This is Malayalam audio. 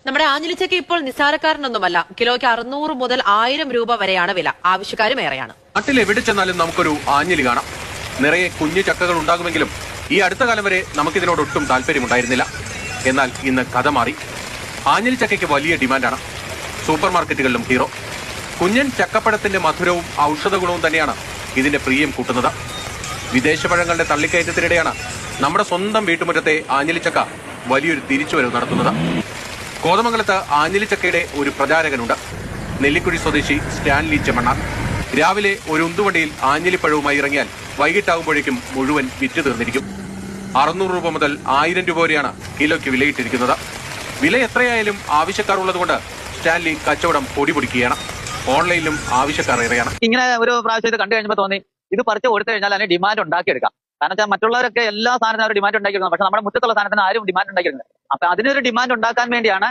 നമ്മുടെ ആഞ്ഞിലിച്ചയ്ക്ക് ഇപ്പോൾ നിസ്സാരക്കാരനൊന്നുമല്ല. കിലോയ്ക്ക് 600 മുതൽ 1000 രൂപ വരെയാണ് വില. ആവശ്യക്കാരും ഏറെയാണ്. നാട്ടിൽ എവിടെ ചെന്നാലും നമുക്കൊരു ആഞ്ഞിലി കാണാം. നിറയെ കുഞ്ഞു ചക്കകൾ ഉണ്ടാകുമെങ്കിലും ഈ അടുത്ത കാലം വരെ നമുക്കിതിനോടൊട്ടും താല്പര്യമുണ്ടായിരുന്നില്ല. എന്നാൽ ഇന്ന് കഥ മാറി. ആഞ്ഞിലി ചക്കയ്ക്ക് വലിയ ഡിമാൻഡാണ്. Super മാർക്കറ്റുകളിലും hero. കുഞ്ഞൻ ചക്കപ്പഴത്തിന്റെ മധുരവും ഔഷധ ഗുണവും തന്നെയാണ് ഇതിന്റെ പ്രിയം കൂട്ടുന്നത്. വിദേശ പഴങ്ങളുടെ തള്ളിക്കയറ്റത്തിനിടെയാണ് നമ്മുടെ സ്വന്തം വീട്ടുമുറ്റത്തെ ആഞ്ഞിലിച്ചക്ക വലിയൊരു തിരിച്ചുവരവ് നടത്തുന്നത്. കോതമംഗലത്ത് ആഞ്ഞിലിച്ചക്കയുടെ ഒരു പ്രചാരകനുണ്ട്. നെല്ലിക്കുഴി സ്വദേശി സ്റ്റാൻലി ചെമ്മണ്ണാർ. രാവിലെ ഒരു ഉന്തുവണ്ടിയിൽ ആഞ്ഞിലിപ്പഴവുമായി ഇറങ്ങിയാൽ വൈകിട്ടാകുമ്പോഴേക്കും മുഴുവൻ വിറ്റ് തീർന്നിരിക്കും. 600 രൂപ മുതൽ 1000 രൂപ വരെയാണ് കിലോയ്ക്ക് വിലയിട്ടിരിക്കുന്നത്. വില എത്രയായാലും ആവശ്യക്കാർ ഉള്ളതുകൊണ്ട് സ്റ്റാൻലി കച്ചവടം പൊടിപൊടിക്കുകയാണ്. ഓൺലൈനിലും ആവശ്യക്കാർ ഏറെയാണ്. ഇങ്ങനെ ഒരു പ്രാവശ്യം ഇത് കണ്ടു കഴിഞ്ഞപ്പോൾ തോന്നി ഇത് പറിച്ച് കൊടുത്തു കഴിഞ്ഞാൽ അതിന് ഡിമാൻഡ് ഉണ്ടാക്കിയെടുക്കാം. കാരണം വെച്ചാൽ മറ്റുള്ളവരൊക്കെ എല്ലാ സാധനത്തിനും അവർ ഡിമാൻഡ് ഉണ്ടാക്കിയെടുക്കുന്നത്, പക്ഷെ നമ്മുടെ മുറ്റത്തുള്ള സാധനത്തിന് ആരും ഡിമാൻഡ് ഉണ്ടാക്കിയിരുന്നത്. അപ്പൊ അതിനൊരു ഡിമാൻഡ് ഉണ്ടാക്കാൻ വേണ്ടിയാണ്